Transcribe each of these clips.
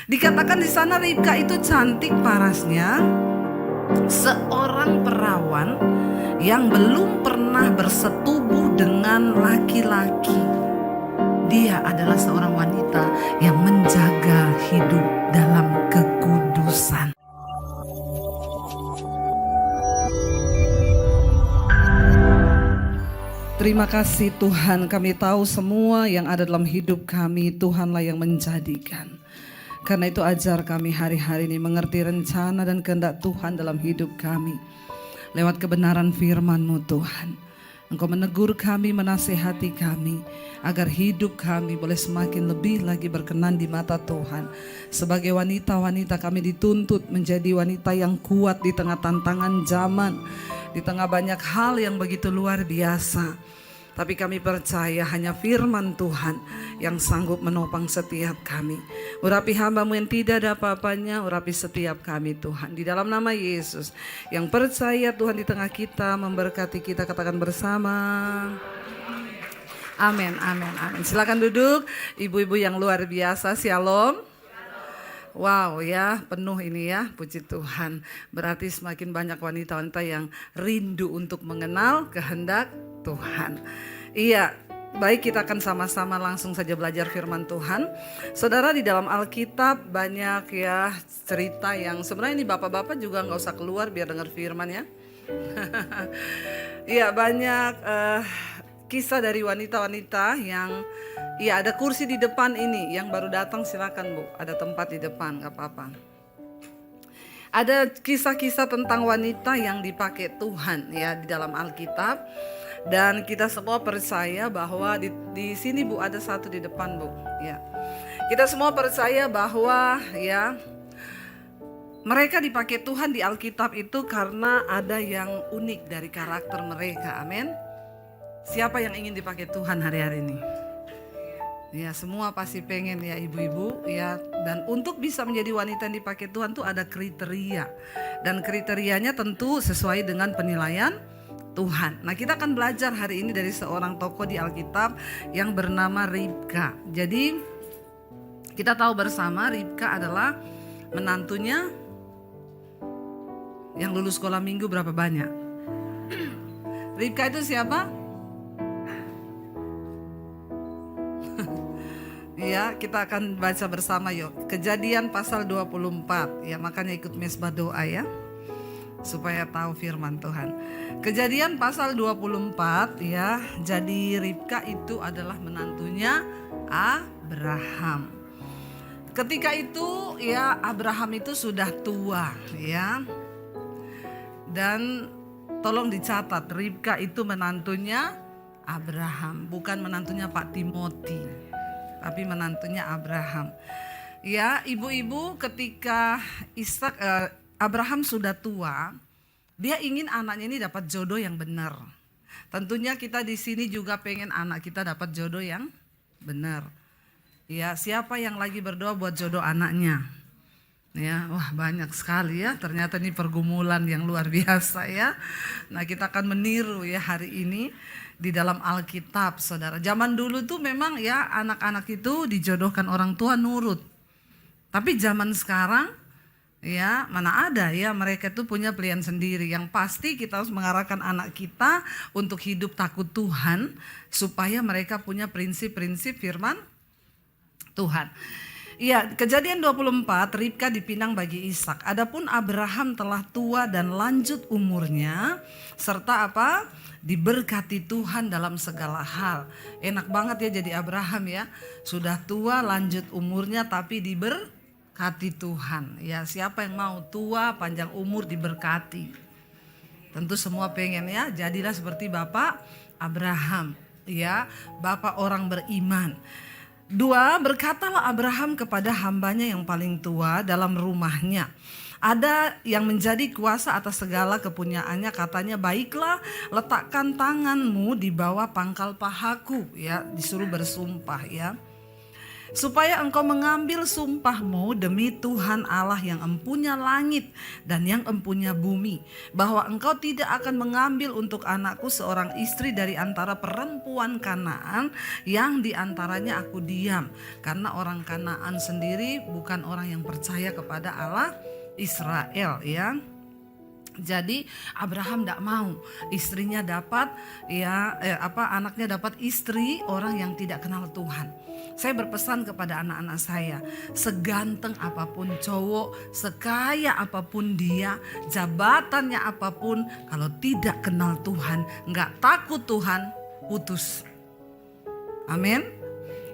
Dikatakan di sana Ribka itu cantik parasnya, seorang perawan yang belum pernah bersetubuh dengan laki-laki. Dia adalah seorang wanita yang menjaga hidup dalam kekudusan. Terima kasih Tuhan, kami tahu semua yang ada dalam hidup kami Tuhanlah yang menjadikan. Karena itu ajar kami hari-hari ini mengerti rencana dan kehendak Tuhan dalam hidup kami. Lewat kebenaran firman-Mu Tuhan. Engkau menegur kami, menasihati kami. Agar hidup kami boleh semakin lebih lagi berkenan di mata Tuhan. Sebagai wanita-wanita kami dituntut menjadi wanita yang kuat di tengah tantangan zaman. Di tengah banyak hal yang begitu luar biasa. Tapi kami percaya hanya firman Tuhan yang sanggup menopang setiap kami. Urapi hamba-Mu yang tidak ada apa-apanya, urapi setiap kami Tuhan. Di dalam nama Yesus, yang percaya Tuhan di tengah kita, memberkati kita, katakan bersama. Amin, amin, amin. Silakan duduk, ibu-ibu yang luar biasa, shalom. Wow ya, penuh ini ya, puji Tuhan. Berarti semakin banyak wanita-wanita yang rindu untuk mengenal kehendak Tuhan. Iya, baik, kita akan sama-sama langsung saja belajar firman Tuhan. Saudara, di dalam Alkitab banyak ya cerita yang sebenarnya ini bapak-bapak juga gak usah keluar biar dengar firman ya. Iya, banyak kisah dari wanita-wanita yang iya, ada kursi di depan ini. Yang baru datang silakan Bu, ada tempat di depan, gak apa-apa. Ada kisah-kisah tentang wanita yang dipakai Tuhan ya di dalam Alkitab. Dan kita semua percaya bahwa di sini Bu ada satu di depan Bu ya. Kita semua percaya bahwa ya mereka dipakai Tuhan di Alkitab itu karena ada yang unik dari karakter mereka. Amin. Siapa yang ingin dipakai Tuhan hari-hari ini? Ya, semua pasti pengen ya ibu-ibu ya. Dan untuk bisa menjadi wanita yang dipakai Tuhan tuh ada kriteria. Dan kriterianya tentu sesuai dengan penilaian Tuhan. Nah, kita akan belajar hari ini dari seorang tokoh di Alkitab yang bernama Ribka. Jadi kita tahu bersama Ribka adalah menantunya yang lulus sekolah minggu berapa banyak? Ribka itu siapa? Ya, kita akan baca bersama yuk. Kejadian pasal 24. Ya, makanya ikut mesbah doa ya. Supaya tahu firman Tuhan. Kejadian pasal 24 ya. Jadi Ribka itu adalah menantunya Abraham. Ketika itu ya Abraham itu sudah tua ya. Dan tolong dicatat, Ribka itu menantunya Abraham, bukan menantunya Pak Timothy. Tapi menantunya Abraham. Ya, ibu-ibu, ketika Abraham sudah tua, dia ingin anaknya ini dapat jodoh yang benar. Tentunya kita di sini juga pengen anak kita dapat jodoh yang benar. Ya, siapa yang lagi berdoa buat jodoh anaknya? Ya, wah banyak sekali ya. Ternyata ini pergumulan yang luar biasa ya. Nah, kita akan meniru ya hari ini di dalam Alkitab, saudara. Zaman dulu tuh memang ya anak-anak itu dijodohkan orang tua nurut. Tapi zaman sekarang ya mana ada ya, mereka tuh punya pilihan sendiri. Yang pasti kita harus mengarahkan anak kita untuk hidup takut Tuhan supaya mereka punya prinsip-prinsip firman Tuhan. Ya, Kejadian 24, Ribka dipinang bagi Ishak. Adapun Abraham telah tua dan lanjut umurnya serta apa? Diberkati Tuhan dalam segala hal. Enak banget ya jadi Abraham ya. Sudah tua, lanjut umurnya tapi diberkati Tuhan. Ya, siapa yang mau tua, panjang umur, diberkati? Tentu semua pengen ya, jadilah seperti Bapak Abraham, ya, Bapak orang beriman. 2, berkatalah Abraham kepada hambanya yang paling tua dalam rumahnya. Ada yang menjadi kuasa atas segala kepunyaannya, katanya, baiklah letakkan tanganmu di bawah pangkal pahaku, ya, disuruh bersumpah ya. supaya engkau mengambil sumpahmu demi Tuhan Allah yang empunya langit dan yang empunya bumi, bahwa engkau tidak akan mengambil untuk anakku seorang istri dari antara perempuan Kanaan yang diantaranya aku diam, karena orang Kanaan sendiri bukan orang yang percaya kepada Allah Israel, ya. Jadi Abraham tidak mau istrinya dapat anaknya dapat istri orang yang tidak kenal Tuhan. Saya berpesan kepada anak-anak saya, seganteng apapun cowok, sekaya apapun dia, jabatannya apapun, kalau tidak kenal Tuhan, nggak takut Tuhan, putus. Amin.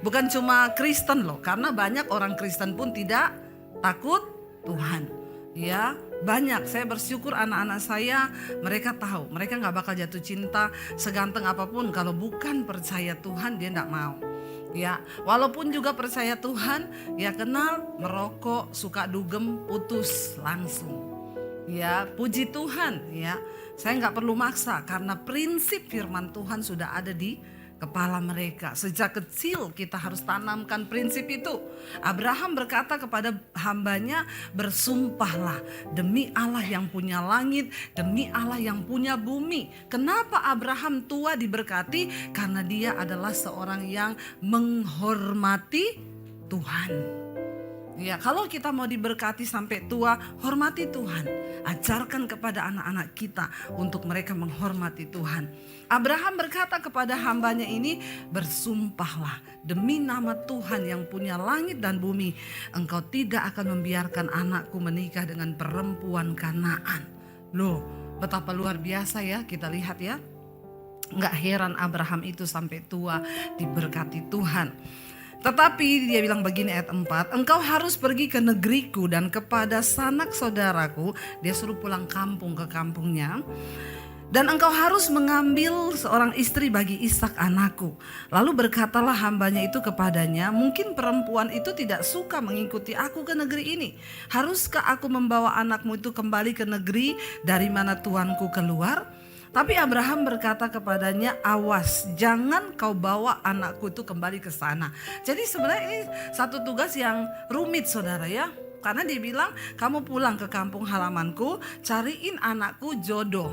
Bukan cuma Kristen loh, karena banyak orang Kristen pun tidak takut Tuhan. Ya, banyak. Saya bersyukur anak-anak saya, mereka tahu, mereka nggak bakal jatuh cinta seganteng apapun. Kalau bukan percaya Tuhan, dia nggak mau. Ya, walaupun juga percaya Tuhan, ya kenal, merokok, suka dugem, putus langsung. Ya, puji Tuhan. Ya, saya nggak perlu maksa karena prinsip firman Tuhan sudah ada di kepala mereka. Sejak kecil kita harus tanamkan prinsip itu. Abraham berkata kepada hambanya, bersumpahlah demi Allah yang punya langit, demi Allah yang punya bumi. Kenapa Abraham tua diberkati? Karena dia adalah seorang yang menghormati Tuhan. Ya, kalau kita mau diberkati sampai tua, hormati Tuhan. Ajarkan kepada anak-anak kita untuk mereka menghormati Tuhan. Abraham berkata kepada hambanya ini, bersumpahlah demi nama Tuhan yang punya langit dan bumi, engkau tidak akan membiarkan anakku menikah dengan perempuan Kanaan. Loh, betapa luar biasa ya, kita lihat ya. Nggak heran Abraham itu sampai tua diberkati Tuhan. Tetapi dia bilang begini ayat 4, engkau harus pergi ke negeriku dan kepada sanak saudaraku. Dia suruh pulang kampung ke kampungnya. Dan engkau harus mengambil seorang istri bagi Ishak anakku. Lalu berkatalah hambanya itu kepadanya, mungkin perempuan itu tidak suka mengikuti aku ke negeri ini. Haruskah aku membawa anakmu itu kembali ke negeri dari mana tuanku keluar? Tapi Abraham berkata kepadanya, awas, jangan kau bawa anakku itu kembali ke sana. Jadi sebenarnya ini satu tugas yang rumit saudara ya. Karena dia bilang, kamu pulang ke kampung halamanku, cariin anakku jodoh.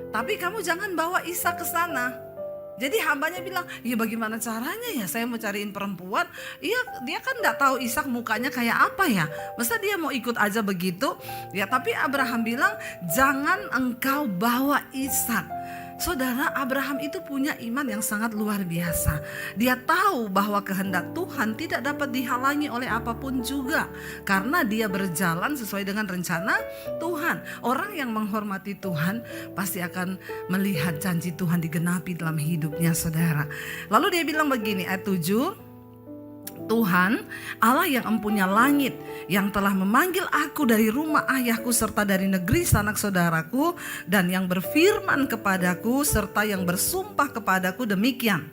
Tapi kamu jangan bawa Ishak ke sana. Jadi hambanya bilang, ya bagaimana caranya ya, saya mau cariin perempuan. Iya, dia kan gak tahu Ishak mukanya kayak apa ya. Masa dia mau ikut aja begitu? Ya, tapi Abraham bilang, jangan engkau bawa Ishak. Saudara, Abraham itu punya iman yang sangat luar biasa. Dia tahu bahwa kehendak Tuhan tidak dapat dihalangi oleh apapun juga, karena dia berjalan sesuai dengan rencana Tuhan. Orang yang menghormati Tuhan pasti akan melihat janji Tuhan digenapi dalam hidupnya saudara. Lalu dia bilang begini ayat 7, Tuhan Allah yang empunya langit, yang telah memanggil aku dari rumah ayahku serta dari negeri sanak saudaraku, dan yang berfirman kepadaku serta yang bersumpah kepadaku demikian,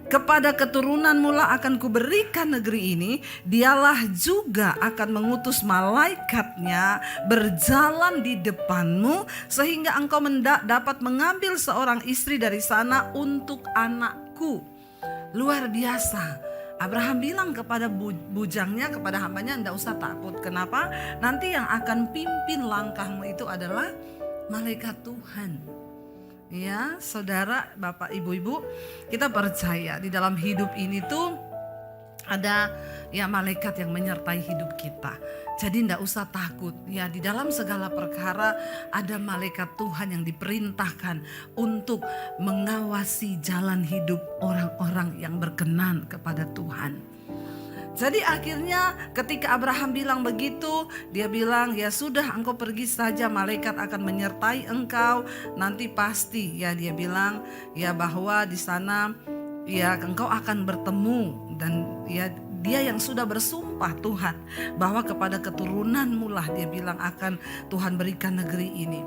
kepada keturunan mula akan kuberikan negeri ini, dialah juga akan mengutus malaikatnya berjalan di depanmu, sehingga engkau dapat mengambil seorang istri dari sana untuk anakku. Luar biasa. Abraham bilang kepada bujangnya, kepada hambanya, enggak usah takut. Kenapa? Nanti yang akan pimpin langkahmu itu adalah malaikat Tuhan. Ya, saudara, bapak, ibu-ibu, kita percaya di dalam hidup ini tuh ada ya malaikat yang menyertai hidup kita. Jadi enggak usah takut. Ya, di dalam segala perkara ada malaikat Tuhan yang diperintahkan untuk mengawasi jalan hidup orang-orang yang berkenan kepada Tuhan. Jadi akhirnya ketika Abraham bilang begitu, dia bilang, ya sudah, engkau pergi saja, malaikat akan menyertai engkau. Nanti pasti ya, dia bilang ya bahwa di sana ya engkau akan bertemu, dan ya dia yang sudah bersumpah Tuhan bahwa kepada keturunanmu lah, dia bilang akan Tuhan berikan negeri ini.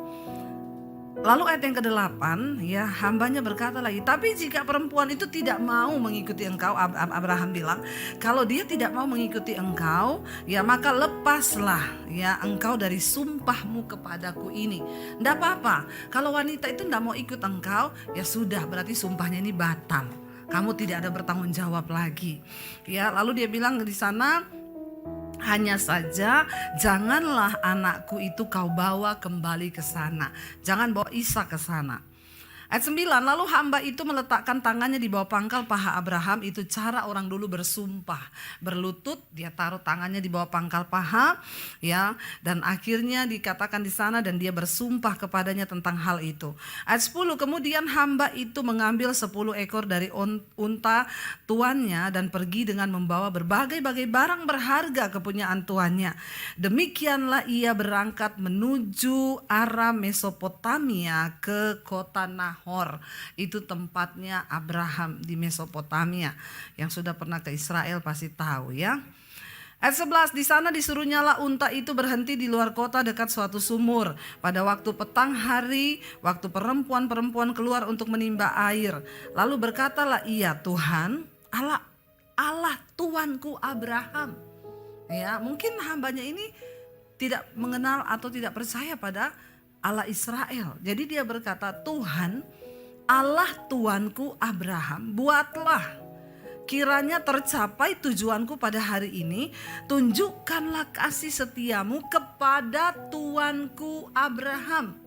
Lalu ayat yang ke-8 ya, hambanya berkata lagi, tapi jika perempuan itu tidak mau mengikuti engkau, Abraham bilang, kalau dia tidak mau mengikuti engkau, ya maka lepaslah ya engkau dari sumpahmu kepadaku ini. Nggak apa-apa, kalau wanita itu nggak mau ikut engkau, ya sudah, berarti sumpahnya ini batal. kamu tidak ada bertanggung jawab lagi. Ya, lalu dia bilang di sana, hanya saja janganlah anakku itu kau bawa kembali ke sana. Jangan bawa Ishak ke sana. Ayat 9, lalu hamba itu meletakkan tangannya di bawah pangkal paha Abraham. Itu cara orang dulu bersumpah. Berlutut, dia taruh tangannya di bawah pangkal paha, ya. Dan akhirnya dikatakan di sana dan dia bersumpah kepadanya tentang hal itu. Ayat 10, kemudian hamba itu mengambil 10 ekor dari unta tuannya dan pergi dengan membawa berbagai-bagai barang berharga kepunyaan tuannya. Demikianlah ia berangkat menuju arah Mesopotamia ke kota Nahor. Itu tempatnya Abraham di Mesopotamia. Yang sudah pernah ke Israel pasti tahu ya. Ayat 11, di sana disuruhnyalah unta itu berhenti di luar kota dekat suatu sumur. Pada waktu petang hari, waktu perempuan-perempuan keluar untuk menimba air. Lalu berkatalah ia, Tuhan, Allah Tuanku Abraham. Ya, mungkin hambanya ini tidak mengenal atau tidak percaya pada Allah Israel. Jadi dia berkata, Tuhan, Allah Tuanku Abraham, buatlah kiranya tercapai tujuanku pada hari ini. Tunjukkanlah kasih setiamu kepada Tuanku Abraham.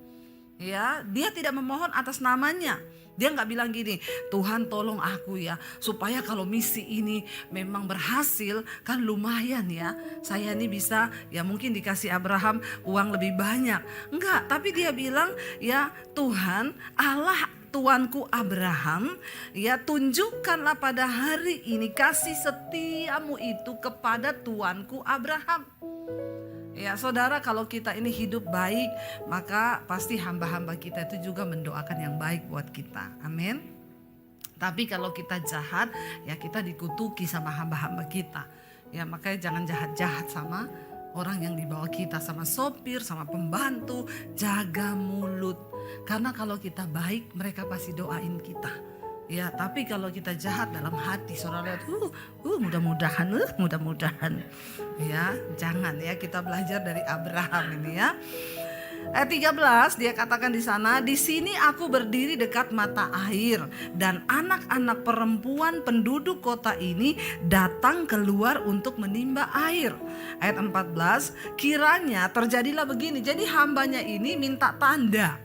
Ya, dia tidak memohon atas namanya. Dia nggak bilang gini, Tuhan tolong aku ya, supaya kalau misi ini memang berhasil, kan lumayan ya. Saya ini bisa ya mungkin dikasih Abraham uang lebih banyak. Enggak, tapi dia bilang ya Tuhan Allah Tuanku Abraham, ya tunjukkanlah pada hari ini kasih setiamu itu kepada Tuanku Abraham. Ya saudara, kalau kita ini hidup baik, maka pasti hamba-hamba kita itu juga mendoakan yang baik buat kita. Amin. Tapi kalau kita jahat, ya kita dikutuki sama hamba-hamba kita. Ya makanya jangan jahat-jahat sama orang yang di bawah kita, sama sopir, sama pembantu. Jaga mulut. Karena kalau kita baik, mereka pasti doain kita. Ya, tapi kalau kita jahat dalam hati, saudara lihat, mudah-mudahan. Ya, jangan ya, kita belajar dari Abraham ini ya. Ayat 13 dia katakan di sana, di sini aku berdiri dekat mata air dan anak-anak perempuan penduduk kota ini datang keluar untuk menimba air. Ayat 14, kiranya terjadilah begini. Jadi hambanya ini minta tanda.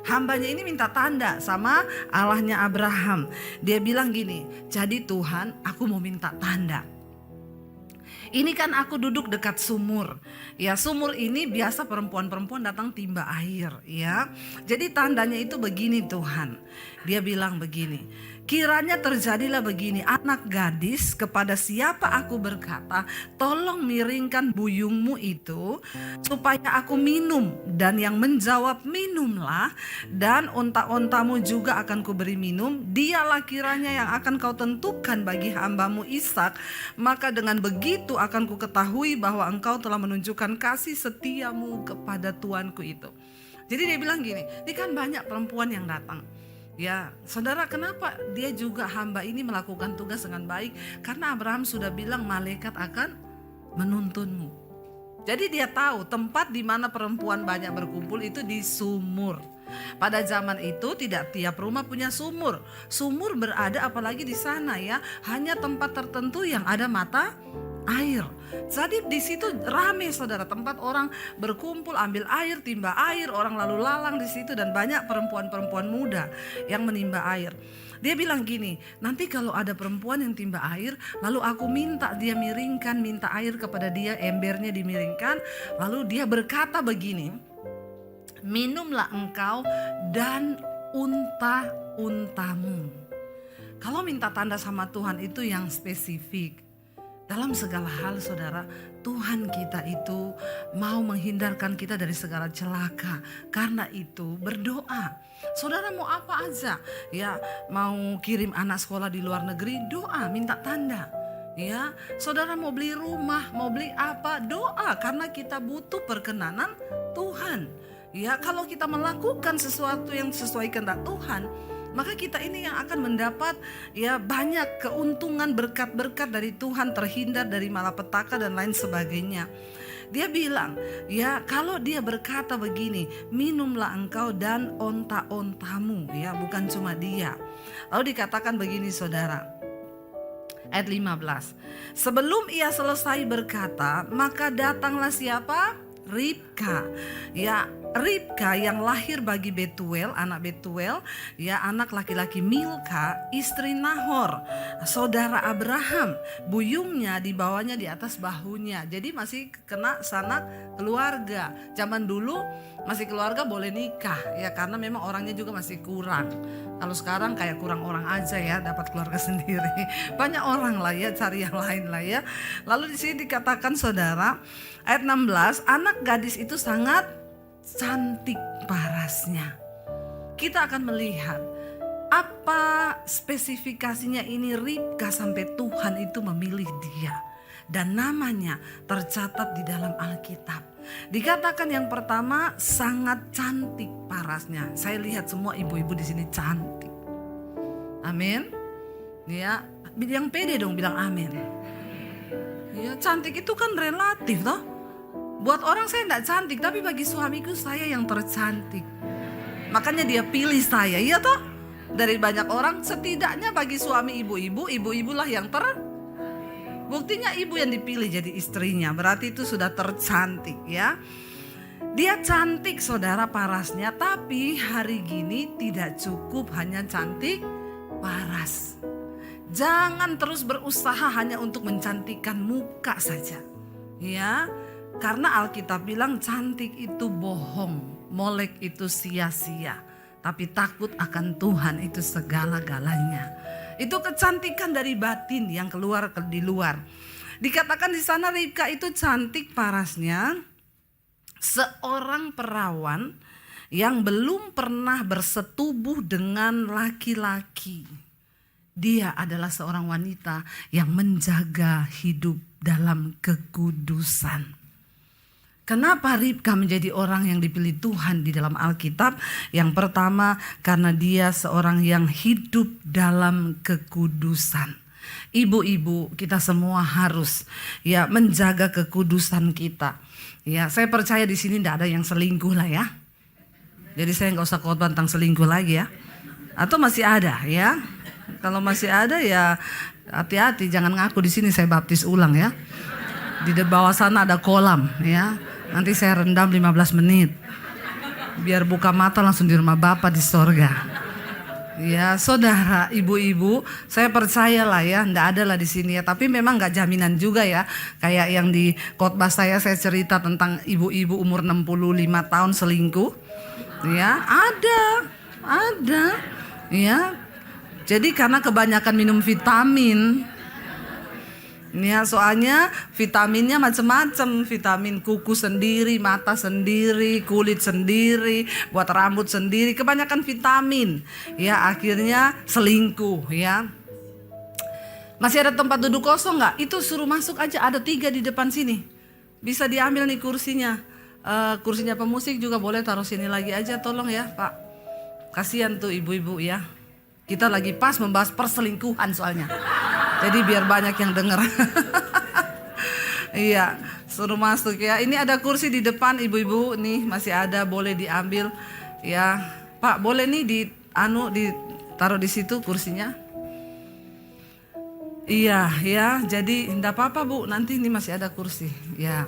Hambanya ini minta tanda sama Allahnya Abraham. Dia bilang gini, jadi Tuhan aku mau minta tanda. Ini kan aku duduk dekat sumur. Ya sumur ini biasa perempuan-perempuan datang timba air ya. Jadi tandanya itu begini Tuhan. Dia bilang begini, kiranya terjadilah begini, anak gadis kepada siapa aku berkata, tolong miringkan buyungmu itu supaya aku minum. Dan yang menjawab minumlah, dan onta-ontamu juga akan kuberi minum. Dialah kiranya yang akan kau tentukan bagi hambamu Ishak. Maka dengan begitu akan ku ketahui bahwa engkau telah menunjukkan kasih setiamu kepada tuanku itu. Jadi dia bilang gini, ini kan banyak perempuan yang datang. Ya, saudara, kenapa dia juga hamba ini melakukan tugas dengan baik? Karena Abraham sudah bilang malaikat akan menuntunmu. Jadi dia tahu tempat di mana perempuan banyak berkumpul itu di sumur. Pada zaman itu tidak tiap rumah punya sumur. Sumur berada apalagi di sana ya, hanya tempat tertentu yang ada mata air. Jadi di situ rame saudara, tempat orang berkumpul ambil air, timba air, orang lalu lalang di situ dan banyak perempuan-perempuan muda yang menimba air. Dia bilang gini, nanti kalau ada perempuan yang timba air, lalu aku minta dia miringkan, minta air kepada dia, embernya dimiringkan, lalu dia berkata begini, minumlah engkau dan unta-untamu. Kalau minta tanda sama Tuhan itu yang spesifik. Dalam segala hal saudara, Tuhan kita itu mau menghindarkan kita dari segala celaka. Karena itu berdoa. Saudara mau apa aja, ya mau kirim anak sekolah di luar negeri, doa, minta tanda. Ya, saudara mau beli rumah, mau beli apa, doa, karena kita butuh perkenanan Tuhan. Ya, kalau kita melakukan sesuatu yang sesuai kehendak Tuhan, maka kita ini yang akan mendapat ya banyak keuntungan, berkat-berkat dari Tuhan, terhindar dari malapetaka dan lain sebagainya. Dia bilang, ya kalau dia berkata begini, minumlah engkau dan onta-ontamu, ya bukan cuma dia. Lalu dikatakan begini saudara, ayat 15. Sebelum ia selesai berkata, maka datanglah siapa? Ribka. Ya, Ribka yang lahir bagi Betuel, anak Betuel, ya anak laki-laki Milka, istri Nahor, saudara Abraham. Buyungnya dibawanya di atas bahunya. Jadi masih kena sanak keluarga. Zaman dulu masih keluarga boleh nikah, ya karena memang orangnya juga masih kurang. Kalau sekarang kayak kurang orang aja ya, dapat keluarga sendiri. Banyak orang lah ya, cari yang lain lah ya. Lalu di sini dikatakan saudara, ayat 16, anak gadis itu sangat cantik parasnya. Kita akan melihat apa spesifikasinya ini Ribka sampai Tuhan itu memilih dia. Dan namanya tercatat di dalam Alkitab. Dikatakan yang pertama sangat cantik parasnya. Saya lihat semua ibu-ibu di sini cantik. Amin. Ya, yang pede dong bilang amin. Ya, cantik itu kan relatif toh. Buat orang saya enggak cantik, tapi bagi suamiku saya yang tercantik. Makanya dia pilih saya, iya toh? Dari banyak orang, setidaknya bagi suami ibu-ibu, ibu-ibulah yang buktinya ibu yang dipilih jadi istrinya, berarti itu sudah tercantik ya. Dia cantik saudara parasnya, tapi hari gini tidak cukup hanya cantik paras. Jangan terus berusaha hanya untuk mencantikkan muka saja. Ya, karena Alkitab bilang cantik itu bohong, molek itu sia-sia. Tapi takut akan Tuhan itu segala-galanya. Itu kecantikan dari batin yang keluar di luar. Dikatakan di sana Ribka itu cantik parasnya, seorang perawan yang belum pernah bersetubuh dengan laki-laki. Dia adalah seorang wanita yang menjaga hidup dalam kekudusan. Kenapa Ribka menjadi orang yang dipilih Tuhan di dalam Alkitab? Yang pertama, karena dia seorang yang hidup dalam kekudusan. Ibu-ibu, kita semua harus ya menjaga kekudusan kita. Ya, saya percaya di sini tidak ada yang selingkuh lah ya. Jadi saya nggak usah khotbah tentang selingkuh lagi ya. Atau masih ada ya? Kalau masih ada ya hati-hati, jangan ngaku di sini saya baptis ulang ya. Di bawah sana ada kolam ya. Nanti saya rendam 15 menit. Biar buka mata langsung di rumah Bapa di sorga. Ya saudara, ibu-ibu, saya percaya lah ya, ndak ada lah di sini ya. Tapi memang nggak jaminan juga ya. Kayak yang di khotbah saya cerita tentang ibu-ibu umur 65 tahun selingkuh. Ya ada. Ya, jadi karena kebanyakan minum vitamin. Ya, soalnya vitaminnya macam-macam, vitamin kuku sendiri, mata sendiri, kulit sendiri, buat rambut sendiri, kebanyakan vitamin. Ya, akhirnya selingkuh ya. Masih ada tempat duduk kosong nggak? Itu suruh masuk aja, ada 3 di depan sini. Bisa diambil nih kursinya. Kursinya pemusik juga boleh taruh sini lagi aja, tolong ya Pak. Kasihan tuh ibu-ibu ya. Kita lagi pas membahas perselingkuhan soalnya. Jadi biar banyak yang dengar. Iya, suruh masuk ya. Ini ada kursi di depan ibu-ibu nih, masih ada, boleh diambil ya. Pak, boleh nih ditaruh di situ kursinya. Iya, ya. Jadi enggak apa-apa Bu, nanti ini masih ada kursi. Ya.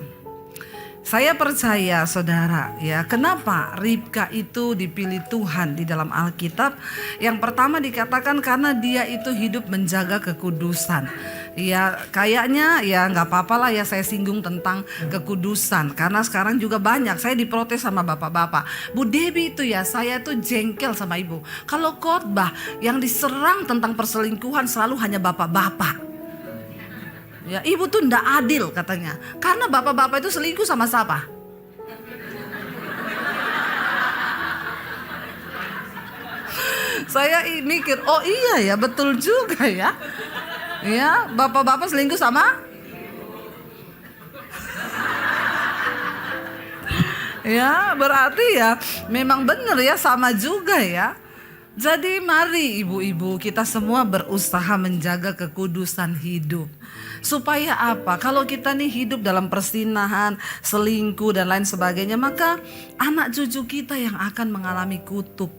Saya percaya saudara ya, kenapa Ribka itu dipilih Tuhan di dalam Alkitab? Yang pertama dikatakan karena dia itu hidup menjaga kekudusan. Ya kayaknya ya nggak apa-apa lah ya saya singgung tentang kekudusan. Karena sekarang juga banyak, saya diprotes sama bapak-bapak. Bu Debbie itu ya, saya tuh jengkel sama ibu. Kalau khotbah yang diserang tentang perselingkuhan selalu hanya bapak-bapak. Ya, ibu tuh ndak adil katanya. Karena bapak-bapak itu selingkuh sama siapa? Saya mikir, oh iya ya, betul juga ya. Ya, bapak-bapak selingkuh sama? Ya, berarti ya memang benar ya, sama juga ya. Jadi mari ibu-ibu kita semua berusaha menjaga kekudusan hidup. Supaya apa? Kalau kita nih hidup dalam persinahan, selingkuh dan lain sebagainya, maka anak cucu kita yang akan mengalami kutuk.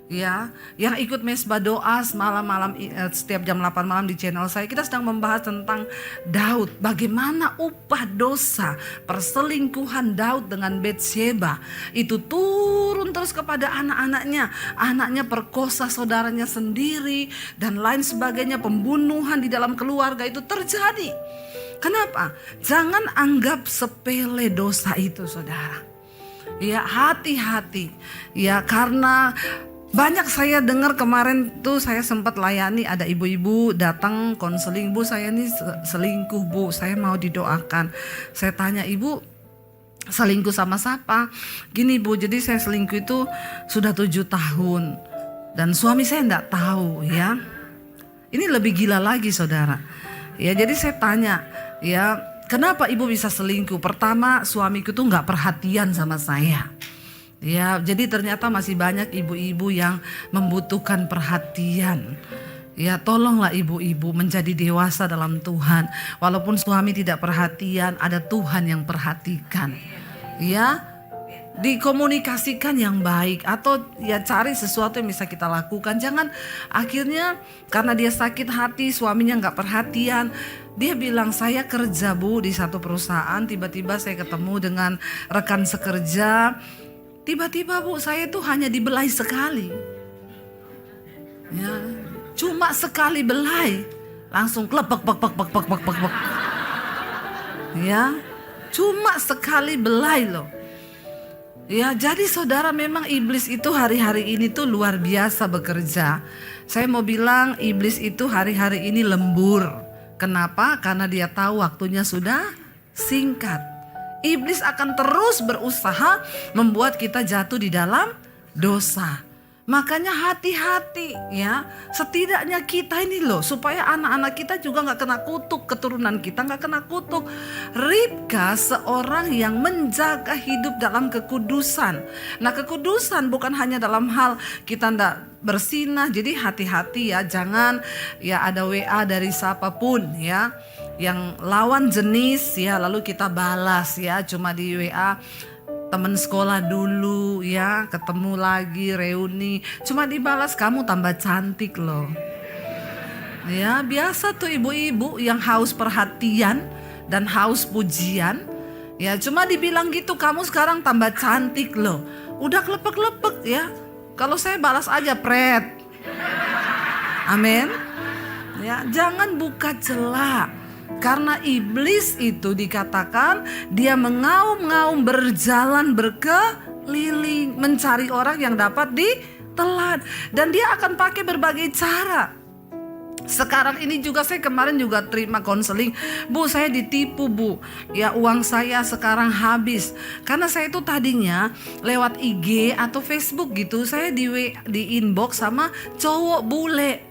Ya, yang ikut mesbah doa malam-malam setiap jam 8 malam di channel saya, kita sedang membahas tentang Daud, bagaimana upah dosa perselingkuhan Daud dengan Batsyeba itu turun terus kepada anak-anaknya. Anaknya perkosa saudaranya sendiri dan lain sebagainya, pembunuhan di dalam keluarga itu terjadi. Kenapa? Jangan anggap sepele dosa itu, saudara. Ya, hati-hati. Ya, karena banyak saya dengar kemarin tuh, saya sempat layani ada ibu-ibu datang konseling, Bu saya nih selingkuh Bu, saya mau didoakan. Saya tanya, Ibu selingkuh sama siapa? Gini Bu, jadi saya selingkuh itu sudah 7 tahun dan suami saya enggak tahu ya. Ini lebih gila lagi, saudara. Ya, jadi saya tanya, ya kenapa Ibu bisa selingkuh? Pertama, suamiku tuh enggak perhatian sama saya. Ya, jadi ternyata masih banyak ibu-ibu yang membutuhkan perhatian. Ya, tolonglah ibu-ibu menjadi dewasa dalam Tuhan. Walaupun suami tidak perhatian, ada Tuhan yang perhatikan. Ya, dikomunikasikan yang baik atau ya cari sesuatu yang bisa kita lakukan. Jangan akhirnya karena dia sakit hati, suaminya nggak perhatian. Dia bilang, saya kerja Bu di satu perusahaan, tiba-tiba saya ketemu dengan rekan sekerja. Tiba-tiba Bu, saya tuh hanya dibelai sekali. Ya, cuma sekali belai, langsung klepek. Ya, cuma sekali belai loh. Ya, jadi saudara, memang iblis itu hari-hari ini tuh luar biasa bekerja. Saya mau bilang iblis itu hari-hari ini lembur. Kenapa? Karena dia tahu waktunya sudah singkat. Iblis akan terus berusaha membuat kita jatuh di dalam dosa. Makanya hati-hati ya. Setidaknya kita ini loh, supaya anak-anak kita juga gak kena kutuk, keturunan kita gak kena kutuk. Ribka seorang yang menjaga hidup dalam kekudusan. Nah, kekudusan bukan hanya dalam hal kita gak bersinah. Jadi hati-hati ya, jangan ya ada WA dari siapapun ya yang lawan jenis ya lalu kita balas ya, cuma di WA temen sekolah dulu ya, ketemu lagi reuni, cuma dibalas kamu tambah cantik loh. Ya, biasa tuh ibu-ibu yang haus perhatian dan haus pujian. Ya, cuma dibilang gitu, kamu sekarang tambah cantik loh. Udah klepek-klepek ya. Kalau saya balas aja pret. Amin. Ya, jangan buka celah. Karena iblis itu dikatakan dia mengaum-ngaum, berjalan berkeliling mencari orang yang dapat ditelan, dan dia akan pakai berbagai cara. Sekarang ini juga saya kemarin juga terima konseling, Bu saya ditipu Bu, ya uang saya sekarang habis. Karena saya itu tadinya lewat IG atau Facebook gitu, saya di inbox sama cowok bule.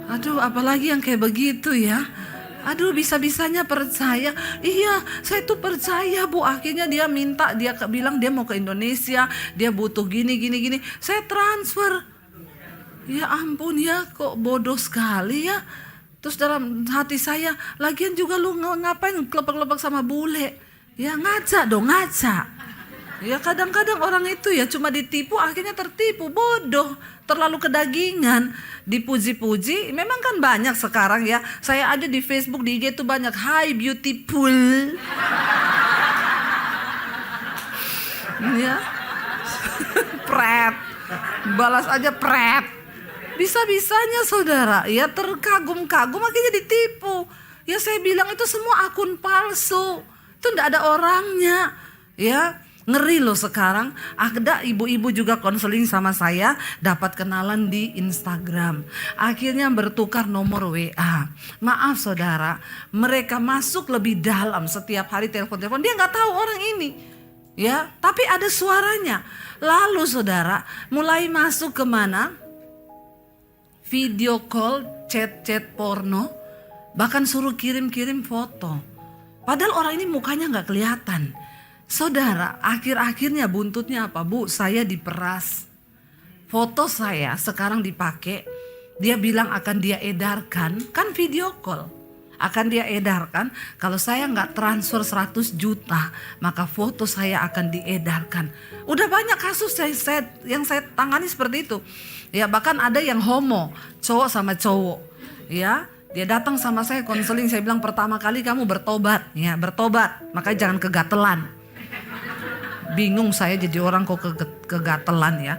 Aduh, apalagi yang kayak begitu ya. Aduh, bisa-bisanya percaya. Iya, saya tuh percaya Bu. Akhirnya dia minta, dia bilang dia mau ke Indonesia, dia butuh gini. Saya transfer. Ya ampun ya, kok bodoh sekali ya. Terus dalam hati saya, lagian juga lu ngapain kelepek-kelepek sama bule? Ya ngaca dong, ngaca. Ya kadang-kadang orang itu ya cuma ditipu, akhirnya tertipu, bodoh, terlalu kedagingan, dipuji-puji. Memang kan banyak sekarang ya, saya ada di Facebook, di IG itu banyak, hi beautiful. Ya, pret, balas aja pret. Bisa-bisanya saudara, ya terkagum-kagum akhirnya ditipu. Ya saya bilang itu semua akun palsu, itu enggak ada orangnya, ya. Ngeri loh sekarang, ada ibu-ibu juga konseling sama saya, dapat kenalan di Instagram. Akhirnya bertukar nomor WA. Maaf saudara, mereka masuk lebih dalam, setiap hari telepon-telepon, dia nggak tahu orang ini. Ya, tapi ada suaranya. Lalu saudara, mulai masuk ke mana? Video call, chat-chat porno, bahkan suruh kirim-kirim foto. Padahal orang ini mukanya nggak kelihatan. Saudara, akhir-akhirnya buntutnya apa Bu? Saya diperas. foto saya sekarang dipakai, dia bilang akan dia edarkan, kan video call. Akan dia edarkan, kalau saya nggak transfer 100 juta, maka foto saya akan diedarkan. Udah banyak kasus yang saya tangani seperti itu. Ya bahkan ada yang homo, cowok sama cowok. Ya, dia datang sama saya konseling, saya bilang pertama kali kamu bertobat. Ya bertobat, makanya jangan kegatelan. Bingung saya jadi orang kok kegatelan ya.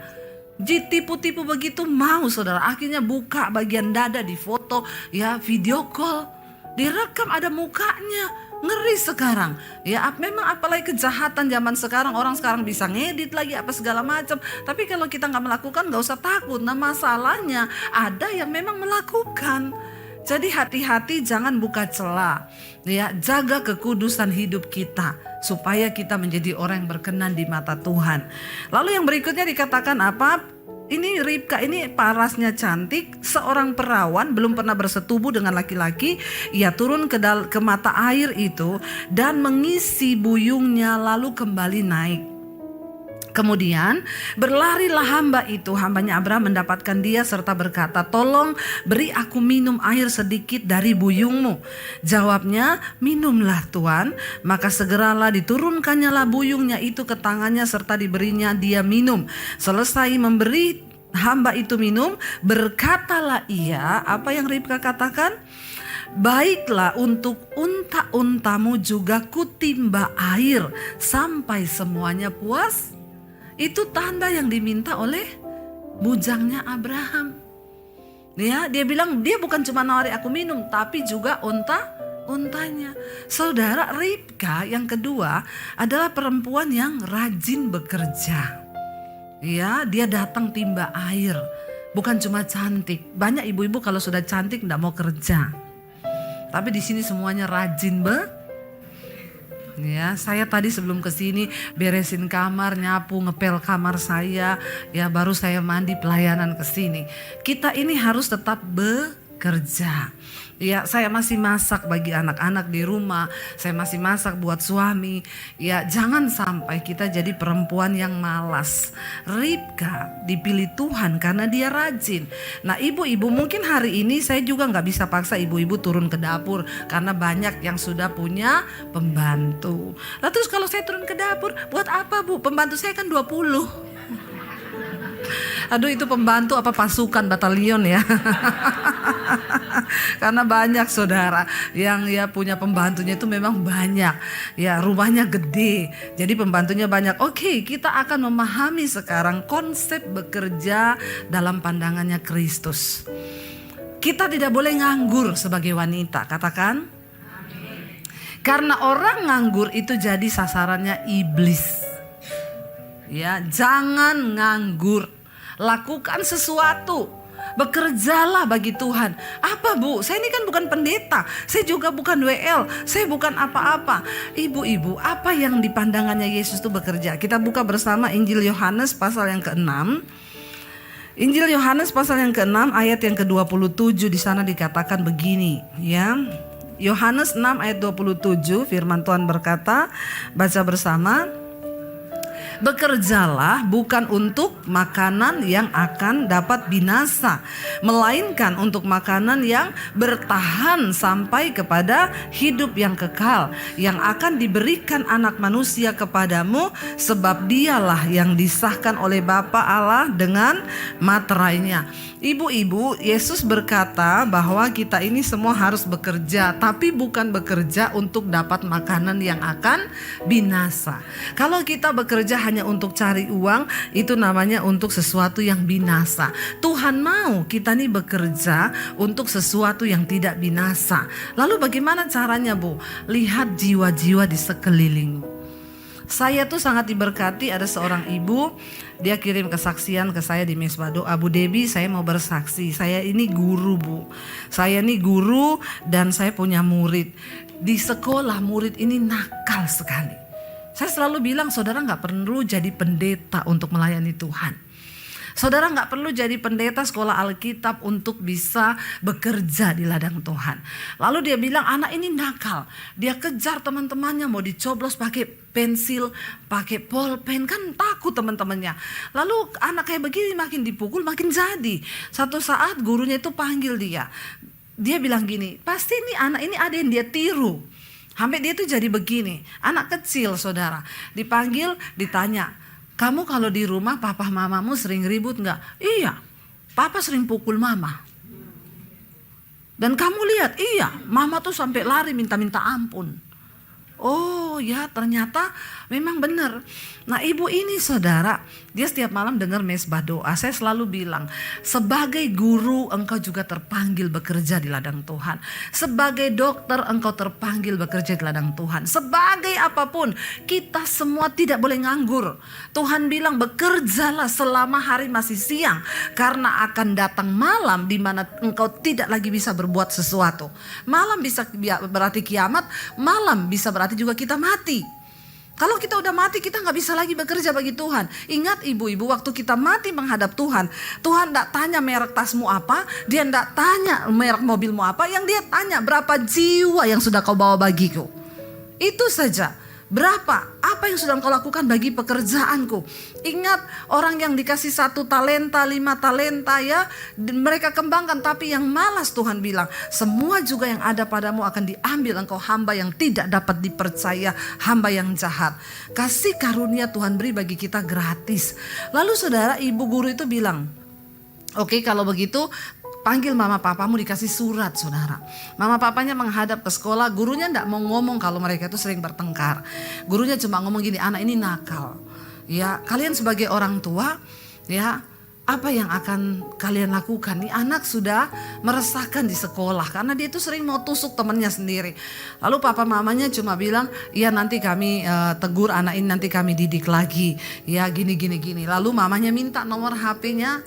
Tipu-tipu begitu mau saudara, akhirnya buka bagian dada di foto, ya video call. Direkam ada mukanya, ngeri sekarang. Ya memang apalagi kejahatan zaman sekarang, orang sekarang bisa ngedit lagi apa segala macam. Tapi kalau kita nggak melakukan nggak usah takut. Nah masalahnya ada yang memang melakukan. Jadi hati-hati jangan buka celah. Ya jaga kekudusan hidup kita supaya kita menjadi orang yang berkenan di mata Tuhan. Lalu yang berikutnya dikatakan apa? Ini Ribka ini parasnya cantik, seorang perawan belum pernah bersetubuh dengan laki-laki. Ia turun ke mata air itu dan mengisi buyungnya lalu kembali naik. Kemudian berlarilah hamba itu, hambanya Abraham mendapatkan dia serta berkata, tolong beri aku minum air sedikit dari buyungmu. Jawabnya, minumlah Tuan. Maka segeralah diturunkannya lah buyungnya itu ke tangannya serta diberinya dia minum. Selesai memberi hamba itu minum, berkatalah ia, apa yang Ribka katakan? Baiklah untuk unta-untamu juga kutimba air sampai semuanya puas. Itu tanda yang diminta oleh bujangnya Abraham. Ya, dia bilang dia bukan cuma nawari aku minum, tapi juga untanya. Saudara, Ribka yang kedua adalah perempuan yang rajin bekerja. Ya, dia datang timba air. Bukan cuma cantik. Banyak ibu-ibu kalau sudah cantik enggak mau kerja. Tapi di sini semuanya rajin Ya, saya tadi sebelum ke sini beresin kamar, nyapu, ngepel kamar saya, ya baru saya mandi pelayanan ke sini. Kita ini harus tetap bekerja. Ya, saya masih masak bagi anak-anak di rumah, saya masih masak buat suami. Ya, jangan sampai kita jadi perempuan yang malas. Ribka dipilih Tuhan karena dia rajin. Nah, ibu-ibu mungkin hari ini saya juga nggak bisa paksa ibu-ibu turun ke dapur karena banyak yang sudah punya pembantu. Lah terus kalau saya turun ke dapur, buat apa Bu? Pembantu saya kan 20. Aduh, itu pembantu apa pasukan batalion ya. Karena banyak saudara yang ya punya pembantunya itu memang banyak. Ya rumahnya gede, jadi pembantunya banyak. Oke, kita akan memahami sekarang konsep bekerja dalam pandangannya Kristus. Kita tidak boleh nganggur sebagai wanita, katakan. Karena orang nganggur itu jadi sasarannya iblis. Ya, jangan nganggur. Lakukan sesuatu. Bekerjalah bagi Tuhan. Apa Bu? Saya ini kan bukan pendeta. Saya juga bukan WL. Saya bukan apa-apa. Ibu-ibu, apa yang di pandangannya Yesus itu bekerja? Kita buka bersama Injil Yohanes pasal yang ke-6. Injil Yohanes pasal yang ke-6 ayat yang ke-27, di sana dikatakan begini, ya. Yohanes 6 ayat 27, firman Tuhan berkata, baca bersama. Bekerjalah bukan untuk makanan yang akan dapat binasa, melainkan untuk makanan yang bertahan sampai kepada hidup yang kekal, yang akan diberikan anak manusia kepadamu, sebab dialah yang disahkan oleh Bapa Allah dengan materainya. Ibu-ibu, Yesus berkata bahwa kita ini semua harus bekerja, tapi bukan bekerja untuk dapat makanan yang akan binasa. Kalau kita bekerja hanya untuk cari uang, itu namanya untuk sesuatu yang binasa. Tuhan mau kita nih bekerja untuk sesuatu yang tidak binasa. Lalu bagaimana caranya Bu? Lihat jiwa-jiwa di sekelilingmu. Saya tuh sangat diberkati, ada seorang ibu, dia kirim kesaksian ke saya di Mesbah Doa. Bu Debbie, saya mau bersaksi, saya ini guru Bu. Saya ini guru dan saya punya murid. Di sekolah murid ini nakal sekali. Saya selalu bilang saudara gak perlu jadi pendeta untuk melayani Tuhan. Saudara nggak perlu jadi pendeta sekolah Alkitab untuk bisa bekerja di ladang Tuhan. Lalu dia bilang anak ini nakal. Dia kejar teman-temannya mau dicoblos pakai pensil, pakai pulpen, kan takut teman-temannya. Lalu anak kayak begini makin dipukul makin jadi. Satu saat gurunya itu panggil dia. Dia bilang gini, pasti ini anak ini ada yang dia tiru. Sampai dia tuh jadi begini. Anak kecil saudara. Dipanggil, ditanya, kamu kalau di rumah papa mamamu sering ribut nggak? Iya, papa sering pukul mama. Dan kamu lihat, iya, mama tuh sampai lari minta-minta ampun. Oh ya, ternyata memang benar. Nah ibu ini saudara, dia setiap malam dengar mesbah doa. Saya selalu bilang, sebagai guru engkau juga terpanggil bekerja di ladang Tuhan. Sebagai dokter engkau terpanggil bekerja di ladang Tuhan. Sebagai apapun, kita semua tidak boleh nganggur. Tuhan bilang bekerjalah selama hari masih siang. Karena akan datang malam di mana engkau tidak lagi bisa berbuat sesuatu. Malam bisa berarti kiamat, malam bisa berarti juga kita mati. Kalau kita udah mati, kita nggak bisa lagi bekerja bagi Tuhan. Ingat ibu-ibu, waktu kita mati menghadap Tuhan, Tuhan nggak tanya merek tasmu apa, dia nggak tanya merek mobilmu apa, yang dia tanya berapa jiwa yang sudah kau bawa bagiku. Itu saja. Berapa? Apa yang sudah kau lakukan bagi pekerjaanku? Ingat, orang yang dikasih 1 talenta, 5 talenta ya, mereka kembangkan. Tapi yang malas Tuhan bilang, semua juga yang ada padamu akan diambil engkau hamba yang tidak dapat dipercaya, hamba yang jahat. Kasih karunia Tuhan beri bagi kita gratis. Lalu saudara, ibu guru itu bilang, oke, kalau begitu panggil mama papamu, dikasih surat saudara. Mama papanya menghadap ke sekolah, gurunya enggak mau ngomong kalau mereka itu sering bertengkar. Gurunya cuma ngomong gini, anak ini nakal. Ya, kalian sebagai orang tua, ya, apa yang akan kalian lakukan? Nih anak sudah meresahkan di sekolah karena dia itu sering mau tusuk temannya sendiri. Lalu papa mamanya cuma bilang, iya nanti kami tegur anak ini, nanti kami didik lagi. Ya gini. Lalu mamanya minta nomor HP-nya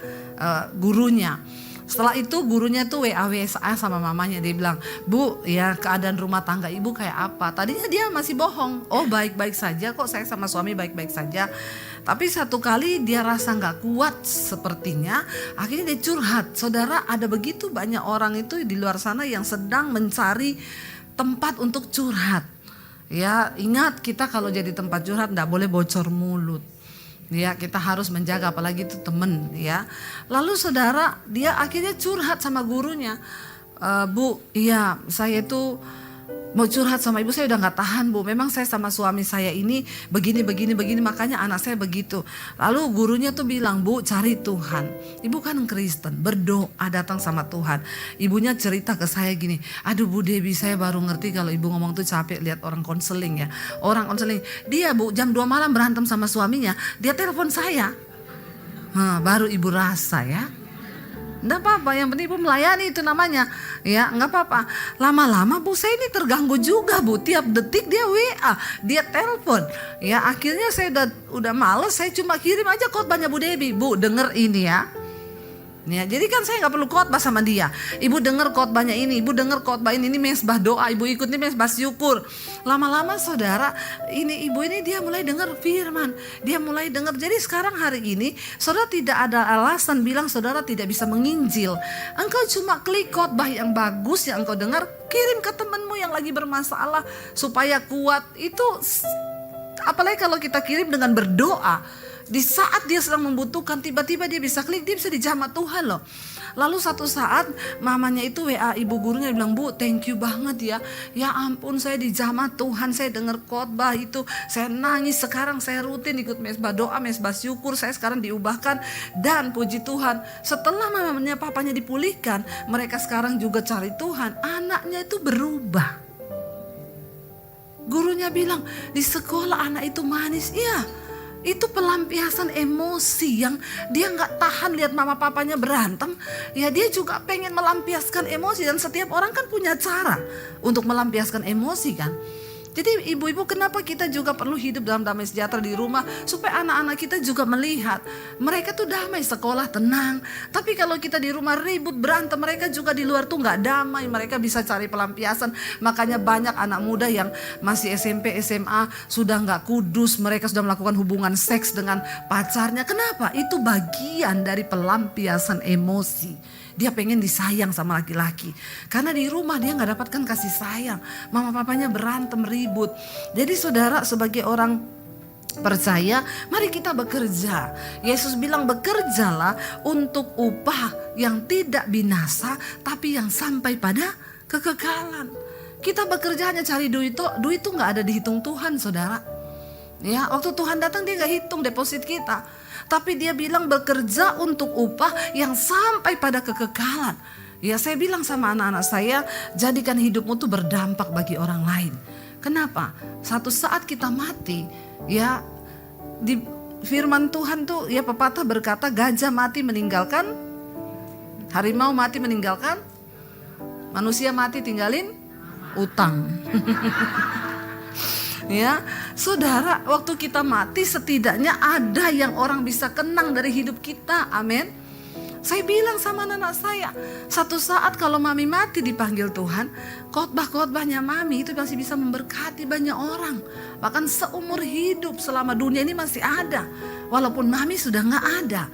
gurunya. Setelah itu gurunya tuh WA sama mamanya, dia bilang, Bu ya keadaan rumah tangga ibu kayak apa? Tadinya dia masih bohong, oh baik-baik saja kok, saya sama suami baik-baik saja. Tapi satu kali dia rasa gak kuat sepertinya, akhirnya dia curhat. Saudara, ada begitu banyak orang itu di luar sana yang sedang mencari tempat untuk curhat. Ya ingat, kita kalau jadi tempat curhat gak boleh bocor mulut. Ya kita harus menjaga, apalagi itu temen ya. Lalu saudara, dia akhirnya curhat sama gurunya. Bu, iya saya itu mau curhat sama ibu, saya udah gak tahan bu. Memang saya sama suami saya ini begini, makanya anak saya begitu. Lalu gurunya tuh bilang, Bu cari Tuhan. Ibu kan Kristen, berdoa datang sama Tuhan. Ibunya cerita ke saya gini, aduh Bu Debbie, saya baru ngerti kalau ibu ngomong tuh capek lihat orang konseling ya. Orang konseling, dia Bu jam 2 malam berantem sama suaminya, dia telepon saya. Baru ibu rasa ya. Enggak apa-apa, yang penting ibu melayani, itu namanya. Ya enggak apa-apa. Lama-lama Bu saya ini terganggu juga Bu. Tiap detik dia WA, dia telepon. Ya akhirnya saya udah males, saya cuma kirim aja khotbahnya Bu Debbie. Bu denger ini ya. Ya, jadi kan saya nggak perlu khotbah sama dia. Ibu dengar khotbahnya ini, ibu dengar khotbah ini mesbah doa, ibu ikut ini mesbah syukur. Lama-lama saudara, ini ibu ini dia mulai dengar firman, dia mulai dengar. Jadi sekarang hari ini saudara tidak ada alasan bilang saudara tidak bisa menginjil. Engkau cuma klik khotbah yang bagus yang engkau dengar, kirim ke temanmu yang lagi bermasalah supaya kuat. Itu apalagi kalau kita kirim dengan berdoa. Di saat dia sedang membutuhkan, tiba-tiba dia bisa klik, dia bisa dijamah Tuhan loh. Lalu satu saat mamanya itu WA ibu gurunya, bilang, Bu thank you banget ya. Ya ampun, saya dijamah Tuhan, saya dengar khotbah itu, saya nangis. Sekarang saya rutin ikut mesbah doa, mesbah syukur, saya sekarang diubahkan. Dan puji Tuhan, setelah mamanya papanya dipulihkan, mereka sekarang juga cari Tuhan. Anaknya itu berubah. Gurunya bilang, di sekolah anak itu manis. Iya, itu pelampiasan emosi yang dia gak tahan lihat mama papanya berantem. Ya dia juga pengen melampiaskan emosi. Dan setiap orang kan punya cara untuk melampiaskan emosi kan. Jadi ibu-ibu, kenapa kita juga perlu hidup dalam damai sejahtera di rumah, supaya anak-anak kita juga melihat mereka tuh damai, sekolah tenang. Tapi kalau kita di rumah ribut berantem, mereka juga di luar tuh nggak damai, mereka bisa cari pelampiasan. Makanya banyak anak muda yang masih SMP, SMA sudah nggak kudus, mereka sudah melakukan hubungan seks dengan pacarnya. Kenapa? Itu bagian dari pelampiasan emosi. Dia pengen disayang sama laki-laki. Karena di rumah dia gak dapatkan kasih sayang. Mama papanya berantem, ribut. Jadi saudara, sebagai orang percaya, mari kita bekerja. Yesus bilang, bekerjalah untuk upah yang tidak binasa, tapi yang sampai pada kekekalan. Kita bekerja hanya cari duit tuh gak ada dihitung Tuhan, saudara. Ya, waktu Tuhan datang dia gak hitung deposit kita. Tapi dia bilang bekerja untuk upah yang sampai pada kekekalan. Ya, saya bilang sama anak-anak saya, jadikan hidupmu tuh berdampak bagi orang lain. Kenapa? Satu saat kita mati, ya di firman Tuhan tuh ya pepatah berkata, gajah mati meninggalkan, harimau mati meninggalkan, manusia mati tinggalin utang. Ya, saudara, waktu kita mati setidaknya ada yang orang bisa kenang dari hidup kita. Amin. Saya bilang sama anak saya, satu saat kalau mami mati dipanggil Tuhan, khotbah-khotbahnya mami itu masih bisa memberkati banyak orang. Bahkan seumur hidup selama dunia ini masih ada, walaupun mami sudah gak ada.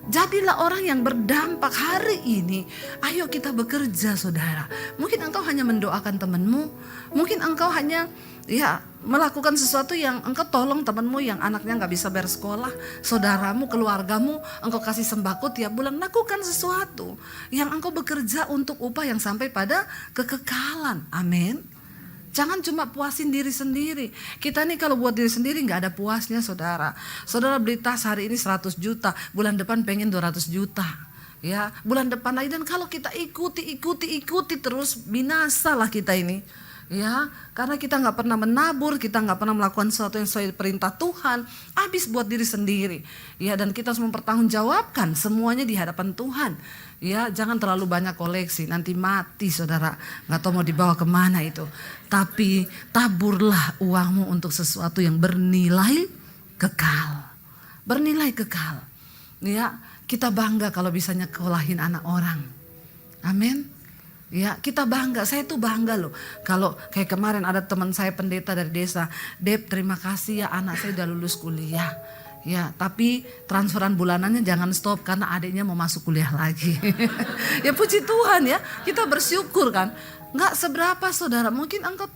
Jadilah orang yang berdampak hari ini. Ayo kita bekerja, saudara. Mungkin engkau hanya mendoakan temanmu, mungkin engkau hanya melakukan sesuatu yang engkau tolong temanmu yang anaknya gak bisa bayar sekolah, saudaramu, keluargamu, engkau kasih sembako tiap bulan. Lakukan sesuatu yang engkau bekerja untuk upah yang sampai pada kekekalan. Amin. Jangan cuma puasin diri sendiri. Kita nih kalau buat diri sendiri gak ada puasnya, saudara. Saudara beli tas hari ini 100 juta, bulan depan pengen 200 juta. Ya, bulan depan lagi. Dan kalau kita ikuti terus, binasalah kita ini. Ya, karena kita nggak pernah menabur, kita nggak pernah melakukan sesuatu yang sesuai perintah Tuhan, habis buat diri sendiri. Ya, dan kita harus mempertanggungjawabkan semuanya di hadapan Tuhan. Ya, jangan terlalu banyak koleksi, nanti mati, saudara, nggak tahu mau dibawa kemana itu. Tapi taburlah uangmu untuk sesuatu yang bernilai kekal, bernilai kekal. Ya, kita bangga kalau bisa nyekolahin anak orang. Amin. Ya, kita bangga, saya tuh bangga loh. Kalau kayak kemarin ada teman saya pendeta dari desa, Dep, terima kasih ya anak saya udah lulus kuliah. Ya, tapi transferan bulanannya jangan stop karena adiknya mau masuk kuliah lagi. Ya puji Tuhan ya, kita bersyukur kan. Nggak seberapa, saudara, mungkin engkau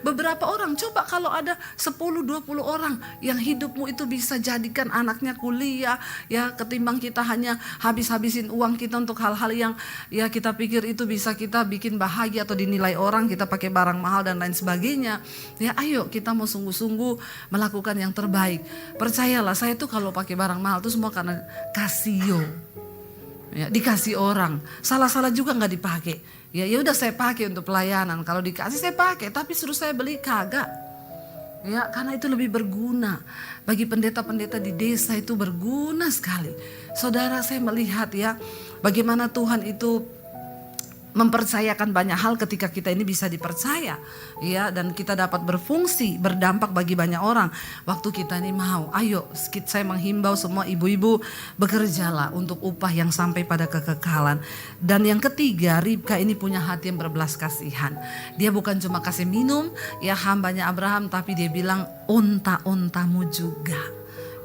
beberapa orang. Coba kalau ada 10-20 orang yang hidupmu itu bisa jadikan anaknya kuliah, ya, ketimbang kita hanya habis-habisin uang kita untuk hal-hal yang ya kita pikir itu bisa kita bikin bahagia atau dinilai orang, kita pakai barang mahal dan lain sebagainya. Ya, ayo kita mau sungguh-sungguh melakukan yang terbaik. Percayalah, saya tuh kalau pakai barang mahal tuh semua karena kasio. Ya, dikasih orang, salah-salah juga nggak dipakai. Ya udah saya pakai untuk pelayanan. Kalau dikasih saya pakai, tapi suruh saya beli kagak. Ya, karena itu lebih berguna. Bagi pendeta-pendeta di desa itu berguna sekali. Saudara, saya melihat ya bagaimana Tuhan itu mempercayakan banyak hal ketika kita ini bisa dipercaya, ya, dan kita dapat berfungsi, berdampak bagi banyak orang. Waktu kita ini mau, ayo, saya menghimbau semua ibu-ibu, bekerjalah untuk upah yang sampai pada kekekalan. Dan yang ketiga, Ribka ini punya hati yang berbelas kasihan. Dia bukan cuma kasih minum, ya, hambanya Abraham, tapi dia bilang unta-untamu juga.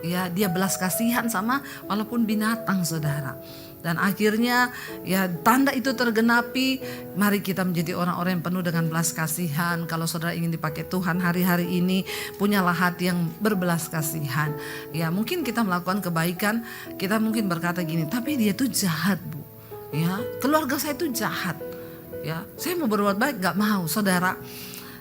Ya, dia belas kasihan sama walaupun binatang, saudara. Dan akhirnya ya tanda itu tergenapi. Mari kita menjadi orang-orang yang penuh dengan belas kasihan. Kalau saudara ingin dipakai Tuhan hari-hari ini, punyalah hati yang berbelas kasihan. Ya, mungkin kita melakukan kebaikan, kita mungkin berkata gini, tapi dia tuh jahat, Bu. Ya, keluarga saya tuh jahat. Ya, saya mau berbuat baik gak mau, saudara.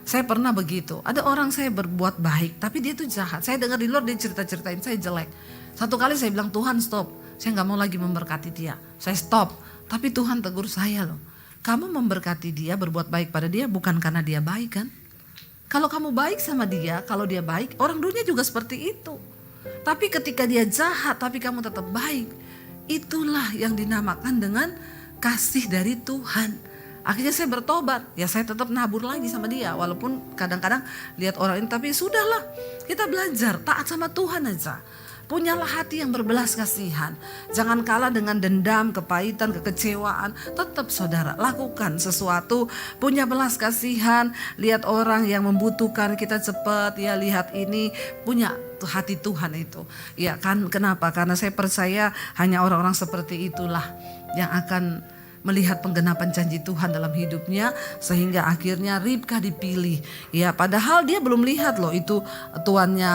Saya pernah begitu. Ada orang saya berbuat baik, tapi dia tuh jahat. Saya dengar di luar dia cerita-ceritain saya jelek. Satu kali saya bilang, Tuhan stop. Saya gak mau lagi memberkati dia. Saya stop. Tapi Tuhan tegur saya loh. Kamu memberkati dia, berbuat baik pada dia bukan karena dia baik kan? Kalau kamu baik sama dia, kalau dia baik, orang dunia juga seperti itu. Tapi ketika dia jahat, tapi kamu tetap baik, itulah yang dinamakan dengan kasih dari Tuhan. Akhirnya saya bertobat, ya saya tetap nabur lagi sama dia. Walaupun kadang-kadang lihat orang ini, tapi sudahlah, kita belajar taat sama Tuhan aja. Punyalah hati yang berbelas kasihan. Jangan kalah dengan dendam, kepahitan, kekecewaan. Tetap saudara, lakukan sesuatu, punya belas kasihan. Lihat orang yang membutuhkan, kita cepat, ya lihat ini, punya hati Tuhan itu. Ya kan, kenapa? Karena saya percaya hanya orang-orang seperti itulah yang akan melihat penggenapan janji Tuhan dalam hidupnya, sehingga akhirnya Ribka dipilih. Ya, padahal dia belum lihat loh itu tuannya,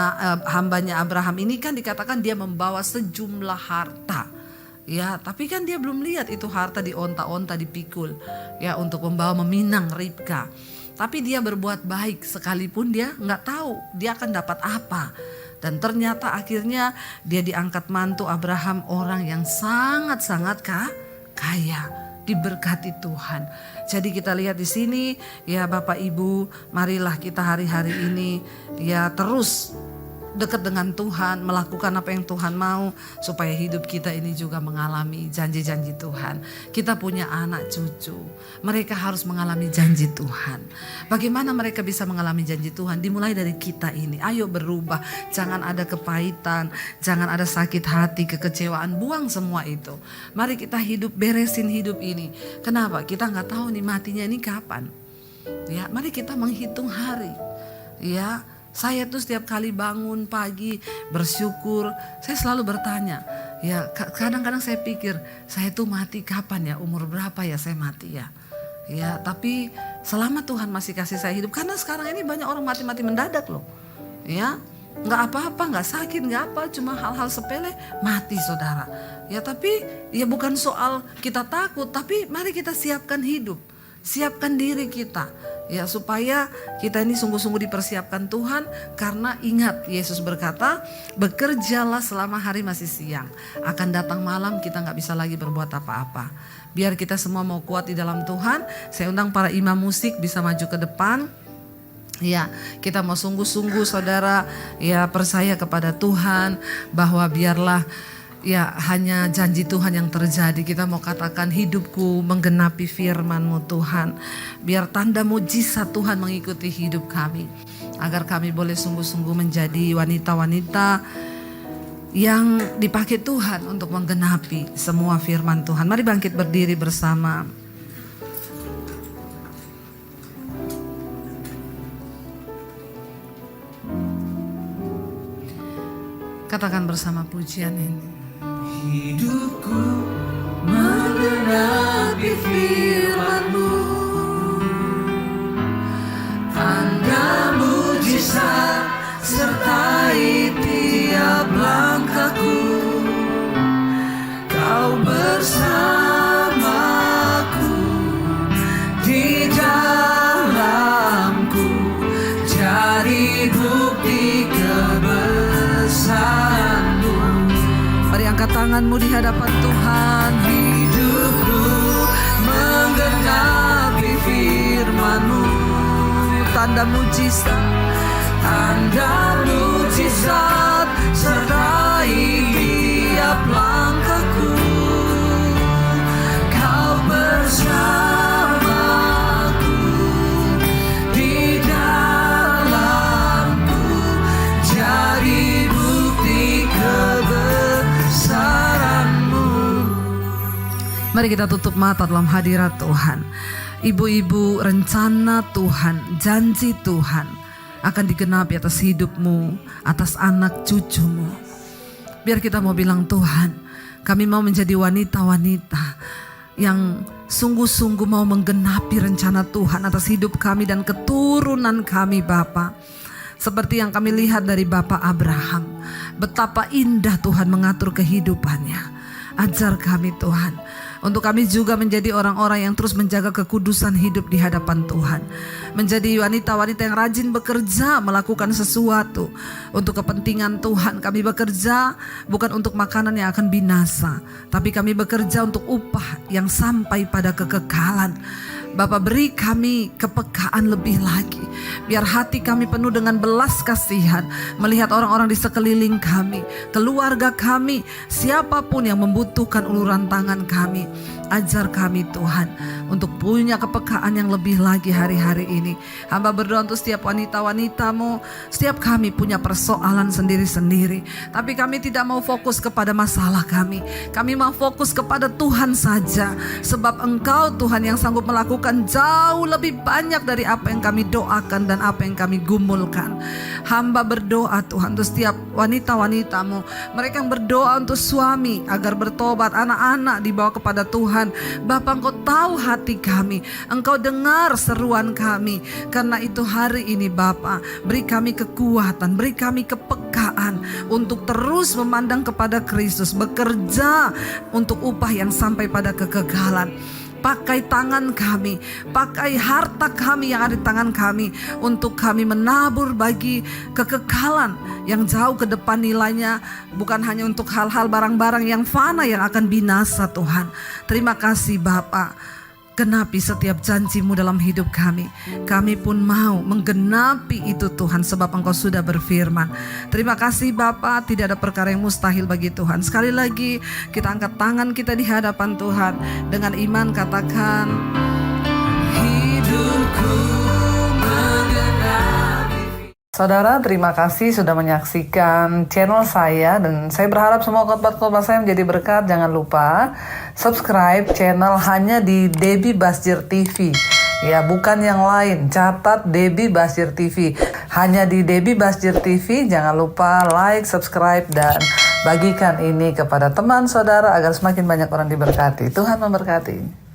hambanya Abraham ini kan dikatakan dia membawa sejumlah harta. Ya, tapi kan dia belum lihat itu harta di onta-onta dipikul ya untuk membawa meminang Ribka. Tapi dia berbuat baik sekalipun dia nggak tahu dia akan dapat apa. Dan ternyata akhirnya dia diangkat mantu Abraham, orang yang sangat-sangat kaya. Diberkati Tuhan. Jadi kita lihat di sini ya Bapak Ibu, marilah kita hari-hari ini ya terus dekat dengan Tuhan, melakukan apa yang Tuhan mau, supaya hidup kita ini juga mengalami janji-janji Tuhan. Kita punya anak cucu, mereka harus mengalami janji Tuhan. Bagaimana mereka bisa mengalami janji Tuhan? Dimulai dari kita ini. Ayo berubah, jangan ada kepahitan, jangan ada sakit hati, kekecewaan, buang semua itu. Mari kita hidup, beresin hidup ini. Kenapa? Kita nggak tahu nih matinya ini kapan. Ya, mari kita menghitung hari. Ya, saya tuh setiap kali bangun pagi bersyukur, saya selalu bertanya, ya kadang-kadang saya pikir, saya tuh mati kapan ya, umur berapa ya saya mati ya. Ya, tapi selama Tuhan masih kasih saya hidup, karena sekarang ini banyak orang mati-mati mendadak loh. Ya, nggak apa-apa, nggak sakit, nggak apa, cuma hal-hal sepele mati saudara. Ya tapi ya bukan soal kita takut, tapi mari kita siapkan hidup, siapkan diri kita. Ya supaya kita ini sungguh-sungguh dipersiapkan Tuhan, karena ingat Yesus berkata, bekerjalah selama hari masih siang, akan datang malam kita gak bisa lagi berbuat apa-apa. Biar kita semua mau kuat di dalam Tuhan, saya undang para imam musik bisa maju ke depan. Ya, kita mau sungguh-sungguh saudara ya percaya kepada Tuhan, bahwa biarlah ya hanya janji Tuhan yang terjadi. Kita mau katakan, hidupku menggenapi firman-Mu Tuhan. Biar tanda mujizat Tuhan mengikuti hidup kami, agar kami boleh sungguh-sungguh menjadi wanita-wanita yang dipakai Tuhan untuk menggenapi semua firman Tuhan. Mari bangkit berdiri bersama. Katakan bersama pujian ini. Hidupku menggenapi firman-Mu, tanda mujizat sertai tiap langkahku. Kau bersamaku di dalamku, jadi bukti kebesaran-Mu. Mari angkat tanganmu di hadapan Tuhan. Hidupku menggenapi firman-Mu, Tanda mujizat, tanda mujizat sertai tiap langkahku. Kau bersamaku di dalamku, jadi bukti kebesaran-Mu. mari kita tutup mata dalam hadirat Tuhan. Ibu-ibu, rencana Tuhan, janji Tuhan akan digenapi atas hidupmu, atas anak cucumu. Biar kita mau bilang, Tuhan, kami mau menjadi wanita-wanita yang sungguh-sungguh mau menggenapi rencana Tuhan atas hidup kami dan keturunan kami, Bapa. Seperti yang kami lihat dari Bapak Abraham, betapa indah Tuhan mengatur kehidupannya. Ajar kami Tuhan, untuk kami juga menjadi orang-orang yang terus menjaga kekudusan hidup di hadapan Tuhan. Menjadi wanita-wanita yang rajin bekerja, melakukan sesuatu untuk kepentingan Tuhan. Kami bekerja bukan untuk makanan yang akan binasa, tapi kami bekerja untuk upah yang sampai pada kekekalan. Bapak, beri kami kepekaan lebih lagi, biar hati kami penuh dengan belas kasihan melihat orang-orang di sekeliling kami, keluarga kami, siapapun yang membutuhkan uluran tangan kami. Ajar kami Tuhan untuk punya kepekaan yang lebih lagi hari-hari ini. Hamba berdoa untuk setiap wanita-wanitamu. Setiap kami punya persoalan sendiri-sendiri, tapi kami tidak mau fokus kepada masalah kami. Kami mau fokus kepada Tuhan saja. Sebab Engkau Tuhan yang sanggup melakukan jauh lebih banyak dari apa yang kami doakan dan apa yang kami gumulkan. Hamba berdoa Tuhan untuk setiap wanita-wanitamu. Mereka yang berdoa untuk suami agar bertobat, anak-anak dibawa kepada Tuhan. Bapa, Engkau tahu hati kami, Engkau dengar seruan kami. Karena itu hari ini Bapa, beri kami kekuatan, beri kami kepekaan untuk terus memandang kepada Kristus, bekerja untuk upah yang sampai pada kekekalan. Pakai tangan kami, pakai harta kami yang ada di tangan kami untuk kami menabur bagi kekekalan yang jauh ke depan nilainya, bukan hanya untuk hal-hal barang-barang yang fana yang akan binasa Tuhan. Terima kasih Bapa. Genapi setiap janji-Mu dalam hidup kami. Kami pun mau menggenapi itu Tuhan, sebab Engkau sudah berfirman. Terima kasih Bapa, tidak ada perkara yang mustahil bagi Tuhan. Sekali lagi kita angkat tangan kita di hadapan Tuhan. Dengan iman katakan, hidupku menggenapi. Saudara, terima kasih sudah menyaksikan channel saya, dan saya berharap semua khotbah-khotbah saya menjadi berkat. Jangan lupa subscribe channel hanya di Debbie Basjir TV. Ya, bukan yang lain. Catat Debbie Basjir TV. Hanya di Debbie Basjir TV. Jangan lupa like, subscribe, dan bagikan ini kepada teman saudara agar semakin banyak orang diberkati. Tuhan memberkati.